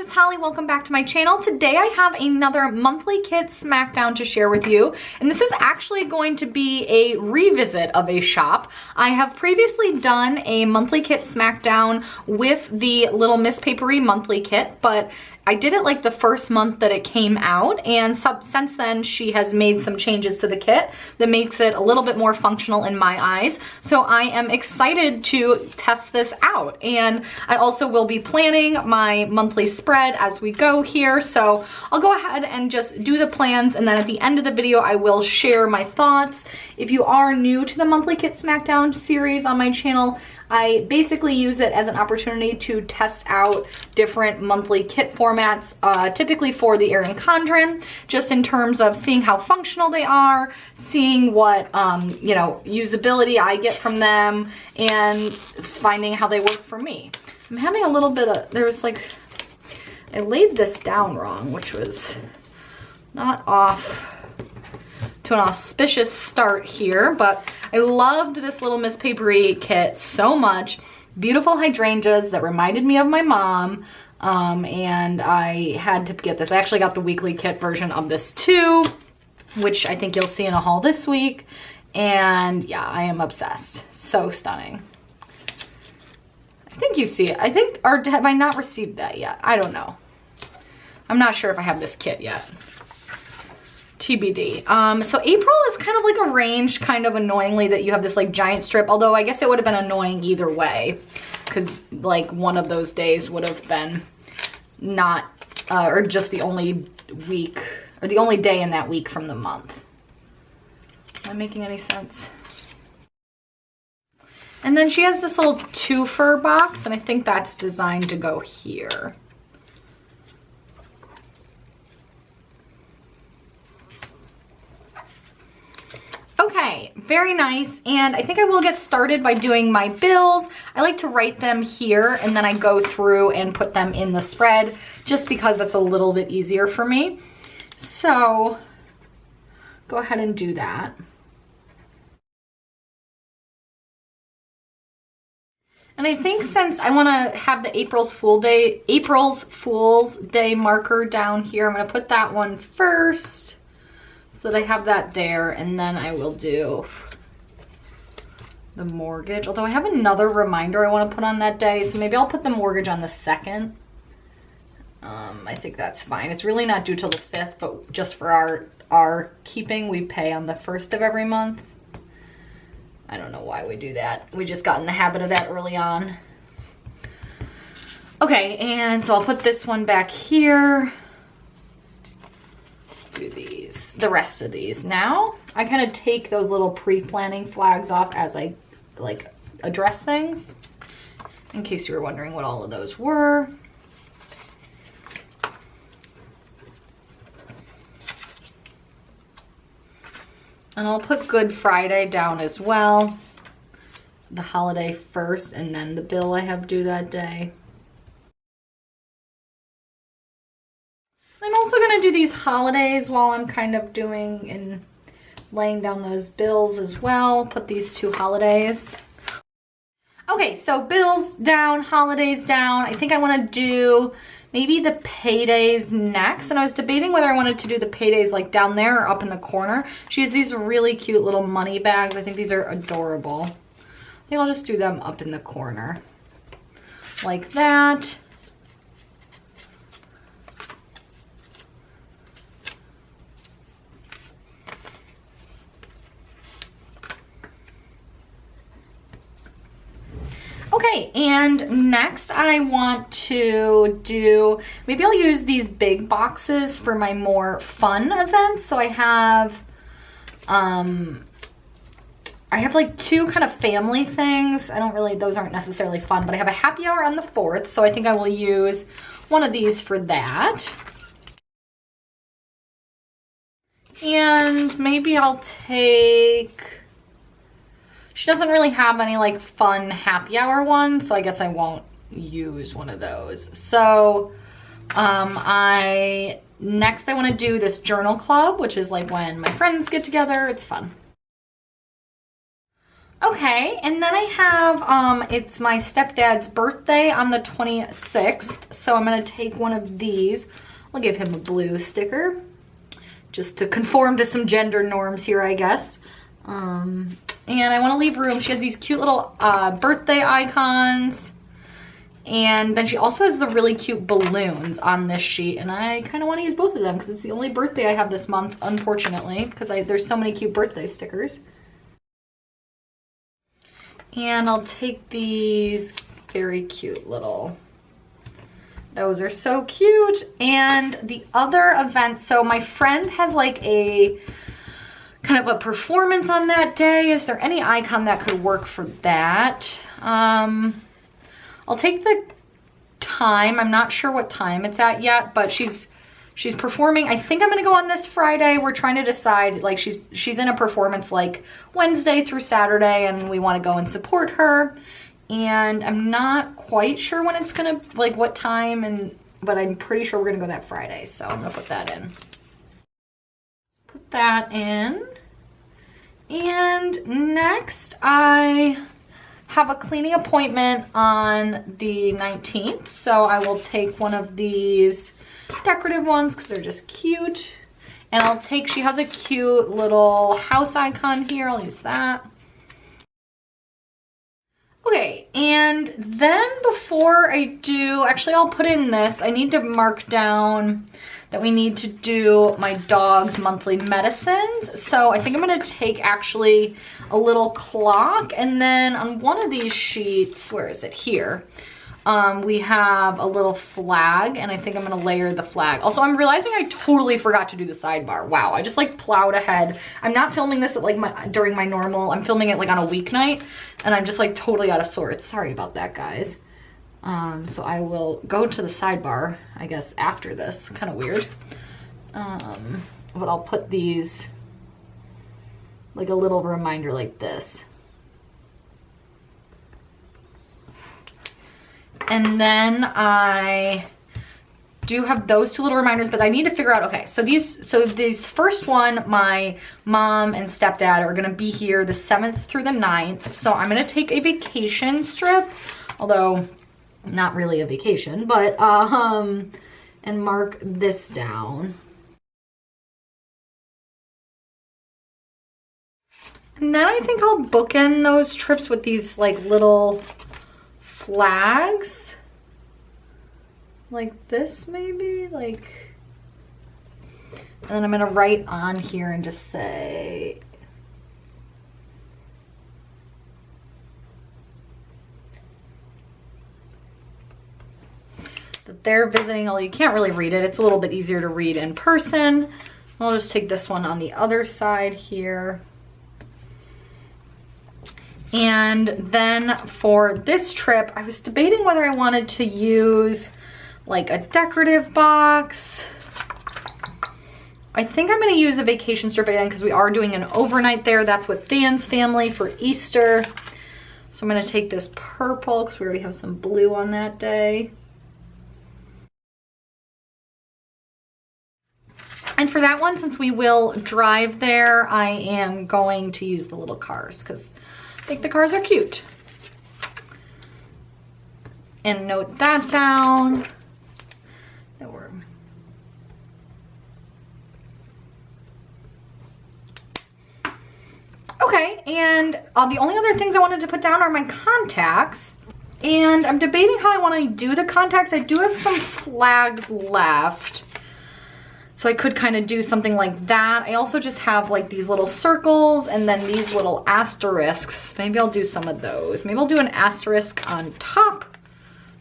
it's Holly. Welcome back to my channel. Today I have another monthly kit smackdown to share with you, and this is actually going to be a revisit of a shop. I have previously done a monthly kit smackdown with the Little Miss Paperie monthly kit, but I did it like the first month that it came out, and since then she has made some changes to the kit that makes it a little bit more functional in my eyes. So I am excited to test this out, and I also will be planning my monthly spread as we go here. So I'll go ahead and just do the plans, and then at the end of the video I will share my thoughts. If you are new to the monthly kit smackdown series on my channel, I basically use it as an opportunity to test out different monthly kit formats, typically for the Erin Condren, just in terms of seeing how functional they are, seeing what, usability I get from them, and finding how they work for me. I'm having a little bit of, I laid this down wrong, which was not off to an auspicious start here, but I loved this Little Miss Paperie kit so much. Beautiful hydrangeas that reminded me of my mom, and I had to get this. I actually got the weekly kit version of this too, which I think you'll see in a haul this week, and yeah, I am obsessed. So stunning. I think you see it. Or have I not received that yet? I don't know. I'm not sure if I have this kit yet. TBD. So April is kind of like arranged kind of annoyingly that you have this like giant strip, although I guess it would have been annoying either way, because like one of those days would have been not, or just the only week, or the only day in that week from the month. Am I making any sense? And then she has this little twofer box, and I think that's designed to go here. Okay, very nice, and I think I will get started by doing my bills. I like to write them here, and then I go through and put them in the spread, just because that's a little bit easier for me. So, go ahead and do that. And I think since I want to have the April's Fool's Day marker down here, I'm going to put that one first, so that I have that there, and then I will do the mortgage. Although I have another reminder I want to put on that day, so maybe I'll put the mortgage on the 2nd. I think that's fine. It's really not due till the 5th, but just for our keeping, we pay on the 1st of every month. I don't know why we do that. We just got in the habit of that early on. Okay, and so I'll put this one back here. Do the rest of these. Now I kind of take those little pre-planning flags off as I like address things, in case you were wondering what all of those were. And I'll put Good Friday down as well, the holiday first, and then the bill I have due that day. I'm also going to do these holidays while I'm kind of doing and laying down those bills as well. Put these two holidays. Okay, so bills down, holidays down. I think I want to do maybe the paydays next. And I was debating whether I wanted to do the paydays like down there or up in the corner. She has these really cute little money bags. I think these are adorable. I think I'll just do them up in the corner like that. Okay, and next I want to do, maybe I'll use these big boxes for my more fun events. So I have like two kind of family things. Those aren't necessarily fun, but I have a happy hour on the 4th, so I think I will use one of these for that. And maybe I'll take, she doesn't really have any like fun happy hour ones, so I guess I won't use one of those. So next I want to do this journal club, which is like when my friends get together. It's fun. Okay, and then I have, it's my stepdad's birthday on the 26th, so I'm gonna take one of these. I'll give him a blue sticker, just to conform to some gender norms here, I guess. And I wanna leave room. She has these cute little birthday icons, and then she also has the really cute balloons on this sheet, and I kinda wanna use both of them because it's the only birthday I have this month, unfortunately, because there's so many cute birthday stickers. And I'll take these very cute little, those are so cute. And the other event, so my friend has like a kind of a performance on that day. Is there any icon that could work for that? I'll take the time. I'm not sure what time it's at yet, but she's performing. I think I'm gonna go on this Friday. We're trying to decide, like she's in a performance like Wednesday through Saturday, and we wanna go and support her. And I'm not quite sure when it's gonna, like what time, but I'm pretty sure we're gonna go that Friday. So I'm gonna put that in. Let's put that in. And next I have a cleaning appointment on the 19th. So I will take one of these decorative ones because they're just cute. And I'll take, she has a cute little house icon here. I'll use that. Okay, and then before I do, actually I'll put in this, I need to mark down that we need to do my dog's monthly medicines. So I think I'm gonna take actually a little clock, and then on one of these sheets, where is it? Here. We have a little flag, and I think I'm gonna layer the flag. Also, I'm realizing I totally forgot to do the sidebar. Wow, I just like plowed ahead. I'm not filming this at like during my normal, I'm filming it like on a weeknight, and I'm just like totally out of sorts. Sorry about that, guys. So I will go to the sidebar, I guess, after this. Kind of weird. But I'll put these, like a little reminder like this. And then I do have those two little reminders, but I need to figure out, okay, so these first one, my mom and stepdad are gonna be here the 7th through the 9th. So I'm gonna take a vacation strip, although not really a vacation, but, and mark this down. And then I think I'll bookend those trips with these like little flags, like this maybe, like, and then I'm gonna write on here and just say, that they're visiting, although you can't really read it. It's a little bit easier to read in person. I'll just take this one on the other side here. And then for this trip, I was debating whether I wanted to use like a decorative box. I think I'm gonna use a vacation strip again because we are doing an overnight there. That's with Dan's family for Easter. So I'm gonna take this purple because we already have some blue on that day. And for that one, since we will drive there, I am going to use the little cars because I think the cars are cute. And note that down. That we're okay, and the only other things I wanted to put down are my contacts. And I'm debating how I want to do the contacts. I do have some flags left, so I could kind of do something like that. I also just have like these little circles and then these little asterisks. Maybe I'll do some of those. Maybe I'll do an asterisk on top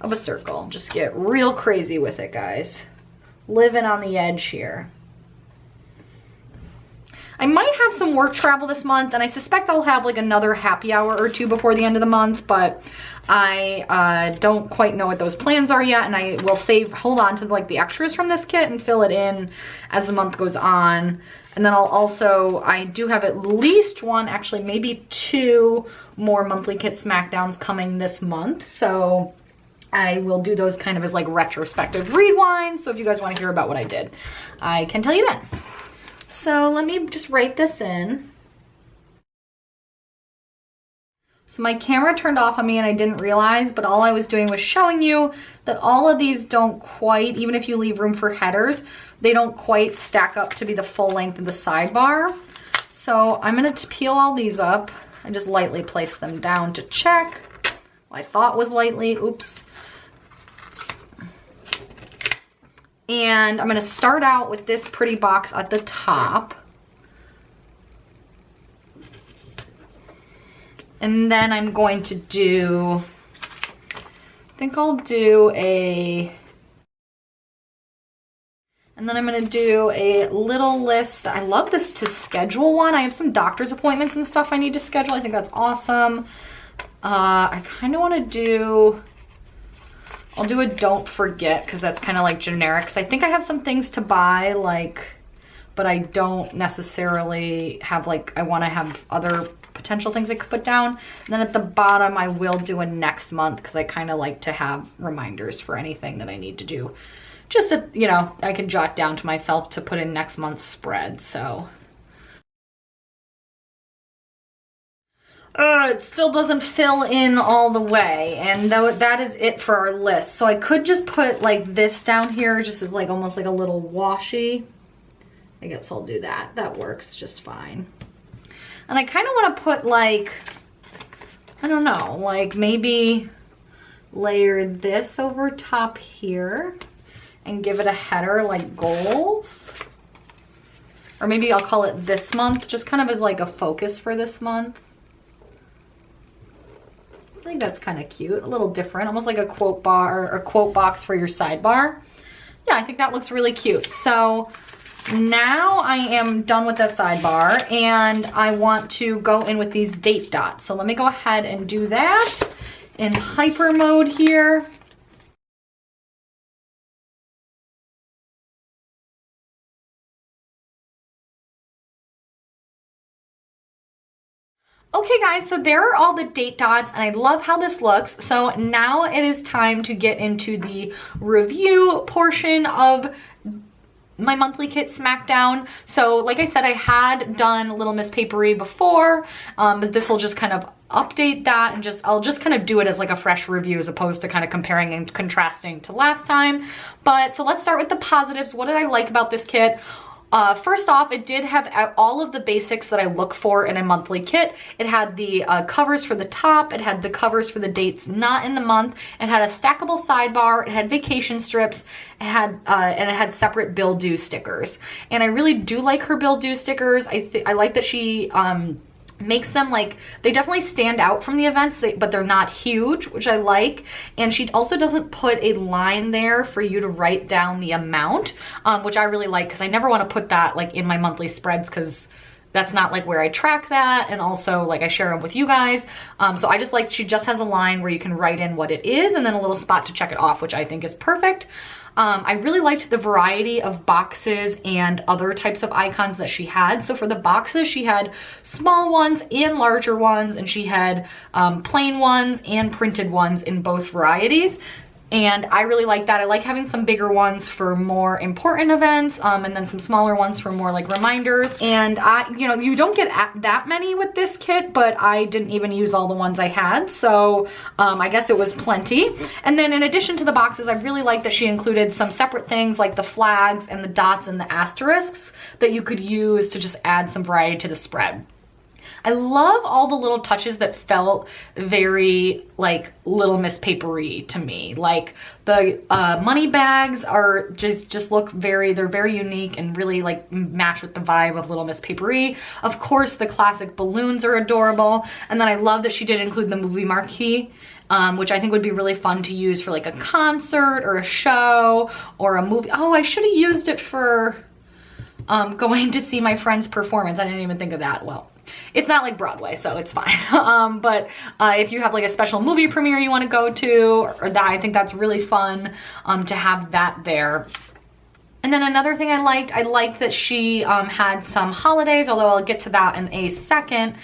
of a circle. Just get real crazy with it, guys. Living on the edge here. I might have some work travel this month, and I suspect I'll have like another happy hour or two before the end of the month, but I don't quite know what those plans are yet, and I will hold on to like the extras from this kit and fill it in as the month goes on. And then I do have at least one, actually maybe two more monthly kit smackdowns coming this month, so I will do those kind of as like retrospective rewinds, so if you guys want to hear about what I did, I can tell you then. So let me just write this in. So my camera turned off on me and I didn't realize, but all I was doing was showing you that all of these don't quite, even if you leave room for headers, they don't quite stack up to be the full length of the sidebar. So I'm gonna peel all these up. I just lightly place them down to check. I thought was lightly, oops. And I'm gonna start out with this pretty box at the top. And then I'm going to do, I think I'll do and then I'm gonna do a little list. I love this to schedule one. I have some doctor's appointments and stuff I need to schedule. I think that's awesome. I kind of want to I'll do a don't forget because that's kind of like generic. Because I think I have some things to buy, like, but I don't necessarily have, like, I want to have other potential things I could put down. And then at the bottom, I will do a next month because I kind of like to have reminders for anything that I need to do. Just to, you know, I can jot down to myself to put in next month's spread, so. It still doesn't fill in all the way, and that is it for our list. So I could just put like this down here just as like almost like a little washi. I guess I'll do that. That works just fine. And I kind of want to put like, I don't know, like maybe layer this over top here and give it a header like goals. Or maybe I'll call it this month, just kind of as like a focus for this month. I think that's kind of cute, a little different, almost like a quote bar or quote box for your sidebar. Yeah, I think that looks really cute. So now I am done with that sidebar and I want to go in with these date dots. So let me go ahead and do that in hyper mode here. Okay guys, so there are all the date dots and I love how this looks. So now it is time to get into the review portion of my monthly kit Smackdown. So like I said, I had done Little Miss Paperie before, but this will just kind of update that and I'll just kind of do it as like a fresh review as opposed to kind of comparing and contrasting to last time. But so let's start with the positives. What did I like about this kit? First off, it did have all of the basics that I look for in a monthly kit. It had the covers for the top, it had the covers for the dates not in the month, it had a stackable sidebar, it had vacation strips, and it had separate bill due stickers. And I really do like her bill due stickers. I like that she makes them like, they definitely stand out from the events, but they're not huge, which I like. And she also doesn't put a line there for you to write down the amount, which I really like because I never want to put that like in my monthly spreads because that's not like where I track that, and also like I share them with you guys. So I just like, she just has a line where you can write in what it is and then a little spot to check it off, which I think is perfect. I really liked the variety of boxes and other types of icons that she had. So for the boxes, she had small ones and larger ones, and she had plain ones and printed ones in both varieties. And I really like that. I like having some bigger ones for more important events, and then some smaller ones for more like reminders. And you don't get that many with this kit, but I didn't even use all the ones I had. So I guess it was plenty. And then in addition to the boxes, I really like that she included some separate things like the flags and the dots and the asterisks that you could use to just add some variety to the spread. I love all the little touches that felt very like Little Miss Paperie to me. Like the money bags are just look they're very unique and really like match with the vibe of Little Miss Paperie. Of course, the classic balloons are adorable. And then I love that she did include the movie marquee, which I think would be really fun to use for like a concert or a show or a movie. Oh, I should have used it for going to see my friend's performance. I didn't even think of that. Well, it's not like Broadway, so it's fine. But if you have like a special movie premiere you want to go to, or that, I think that's really fun to have that there. And then another thing I liked that she had some holidays, although I'll get to that in a second.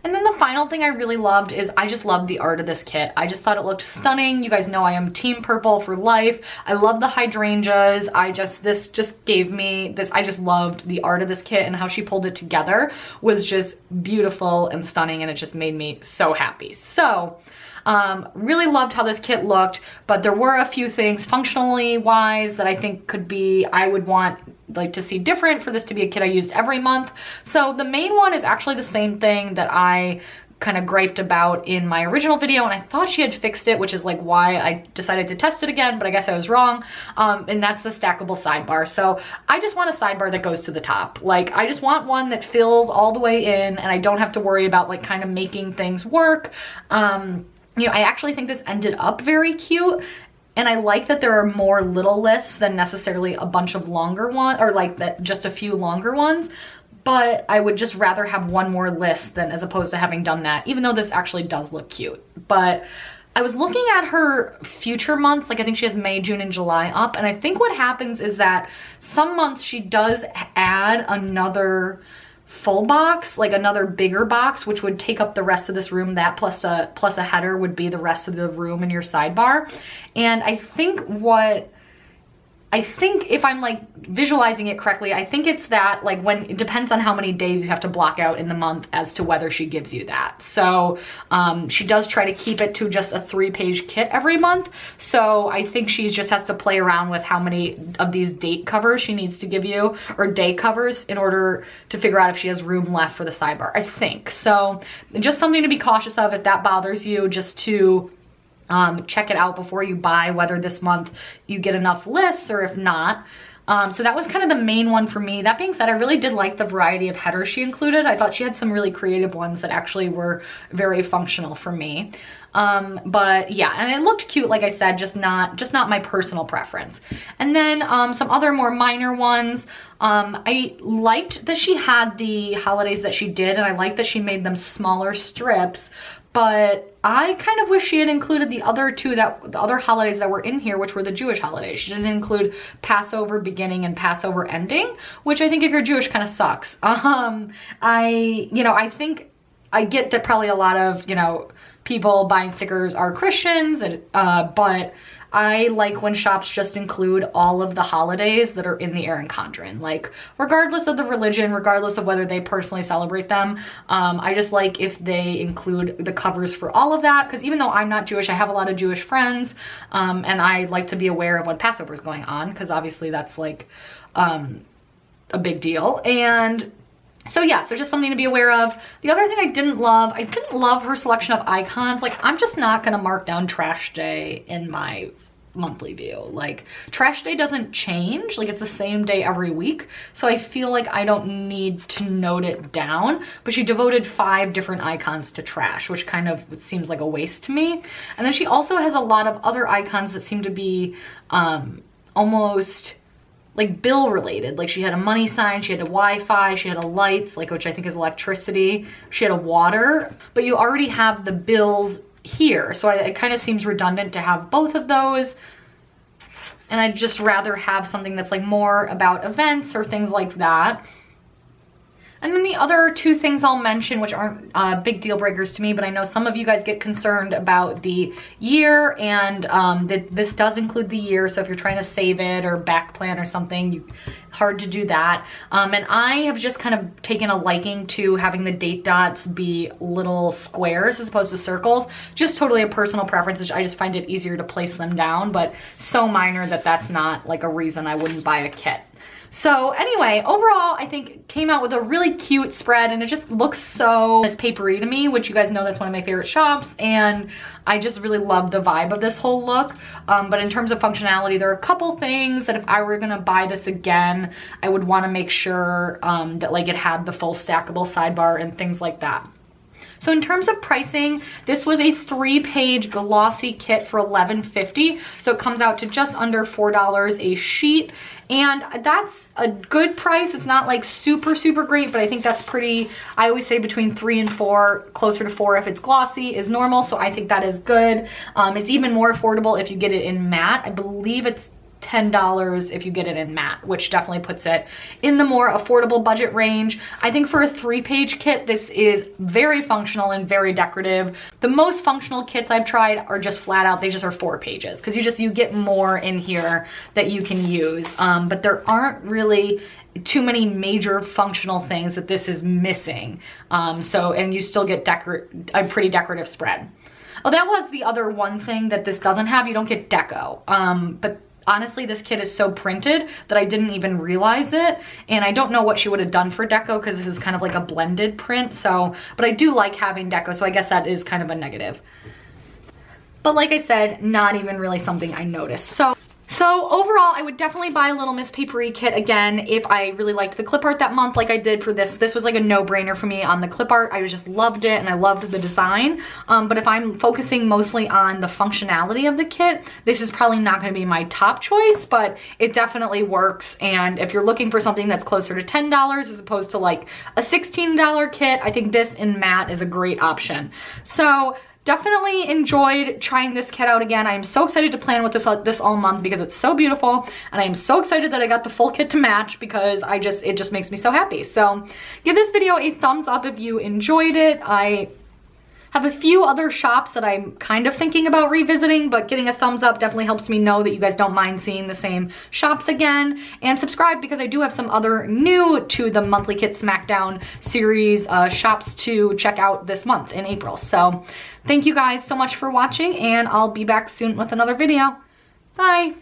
And then the final thing I really loved is I just loved the art of this kit. I just thought it looked stunning. You guys know I am team purple for life. I love the hydrangeas. This just gave me this, I just loved the art of this kit, and how she pulled it together was just beautiful and stunning, and it just made me so happy. So really loved how this kit looked, but there were a few things functionally wise that I think I would want like to see different for this to be a kit I used every month. So the main one is actually the same thing that I kind of griped about in my original video, and I thought she had fixed it, which is like why I decided to test it again, but I guess I was wrong. And that's the stackable sidebar. So I just want a sidebar that goes to the top. Like, I just want one that fills all the way in, and I don't have to worry about like kind of making things work. You know, I actually think this ended up very cute. And I like that there are more little lists than necessarily a bunch of longer ones, or like that just a few longer ones. But I would just rather have one more list than as opposed to having done that, even though this actually does look cute. But I was looking at her future months, like I think she has May, June, and July up. And I think what happens is that some months she does add another full box, like another bigger box, which would take up the rest of this room. That plus a header would be the rest of the room in your sidebar. And I think if I'm like visualizing it correctly, I think it's that like when it depends on how many days you have to block out in the month as to whether she gives you that. So she does try to keep it to just a 3-page kit every month. So I think she just has to play around with how many of these date covers she needs to give you, or day covers, in order to figure out if she has room left for the sidebar, I think. So just something to be cautious of if that bothers you, just to check it out before you buy, whether this month you get enough lists or if not. So that was kind of the main one for me. That being said, I really did like the variety of headers she included. I thought she had some really creative ones that actually were very functional for me. But yeah, and it looked cute, like I said, just not my personal preference. And then some other more minor ones. I liked that she had the holidays that she did, and I liked that she made them smaller strips. But I kind of wish she had included the other holidays that were in here, which were the Jewish holidays. She didn't include Passover beginning and Passover ending, which I think if you're Jewish kind of sucks. I think I get that probably a lot of, people buying stickers are Christians, but I like when shops just include all of the holidays that are in the Erin Condren. Like, regardless of the religion, regardless of whether they personally celebrate them, I just like if they include the covers for all of that, because even though I'm not Jewish, I have a lot of Jewish friends, and I like to be aware of when Passover is going on, because obviously that's like a big deal. And so yeah, so just something to be aware of. The other thing I didn't love her selection of icons. Like, I'm just not gonna mark down Trash Day in my monthly view. Like, Trash Day doesn't change, like it's the same day every week, so I feel like I don't need to note it down. But she devoted 5 different icons to trash, which kind of seems like a waste to me. And then she also has a lot of other icons that seem to be almost like bill related. Like, she had a money sign, she had a Wi-Fi, she had a lights, like, which I think is electricity, she had a water, but you already have the bills here. So it kind of seems redundant to have both of those. And I'd just rather have something that's like more about events or things like that. And then the other 2 things I'll mention, which aren't big deal breakers to me, but I know some of you guys get concerned about the year, and this does include the year, so if you're trying to save it or back plan or something, hard to do that. And I have just kind of taken a liking to having the date dots be little squares as opposed to circles. Just totally a personal preference. I just find it easier to place them down, but so minor that that's not like a reason I wouldn't buy a kit. So anyway, overall, I think came out with a really cute spread, and it just looks so Miss Paperie to me, which you guys know that's one of my favorite shops, and I just really love the vibe of this whole look. But in terms of functionality, there are a couple things that if I were gonna buy this again, I would wanna make sure that like it had the full stackable sidebar and things like that. So in terms of pricing, this was a 3-page glossy kit for $11.50. So it comes out to just under $4 a sheet. And that's a good price. It's not like super, super great, but I think that's pretty, I always say between 3 and 4, closer to 4 if it's glossy is normal. So I think that is good. It's even more affordable if you get it in matte. I believe it's $10 if you get it in matte, which definitely puts it in the more affordable budget range. I think for a 3-page kit, this is very functional and very decorative. The most functional kits I've tried are just flat out, they just are 4 pages because you get more in here that you can use. But there aren't really too many major functional things that this is missing. And you still get a pretty decorative spread. Oh, that was the other one thing that this doesn't have. You don't get deco. But honestly, this kit is so printed that I didn't even realize it. And I don't know what she would have done for deco because this is kind of like a blended print. But I do like having deco, so I guess that is kind of a negative. But like I said, not even really something I noticed. So overall, I would definitely buy a Little Miss Paperie kit again if I really liked the clip art that month like I did for this. This was like a no-brainer for me on the clip art. I just loved it and I loved the design. But if I'm focusing mostly on the functionality of the kit, this is probably not going to be my top choice, but it definitely works. And if you're looking for something that's closer to $10 as opposed to like a $16 kit, I think this in matte is a great option. So definitely enjoyed trying this kit out again. I am so excited to plan with this all month because it's so beautiful, and I am so excited that I got the full kit to match because it just makes me so happy. So give this video a thumbs up if you enjoyed it. I have a few other shops that I'm kind of thinking about revisiting, but getting a thumbs up definitely helps me know that you guys don't mind seeing the same shops again. And subscribe because I do have some other new to the Monthly Kit Smackdown series shops to check out this month in April. So thank you guys so much for watching, and I'll be back soon with another video. Bye.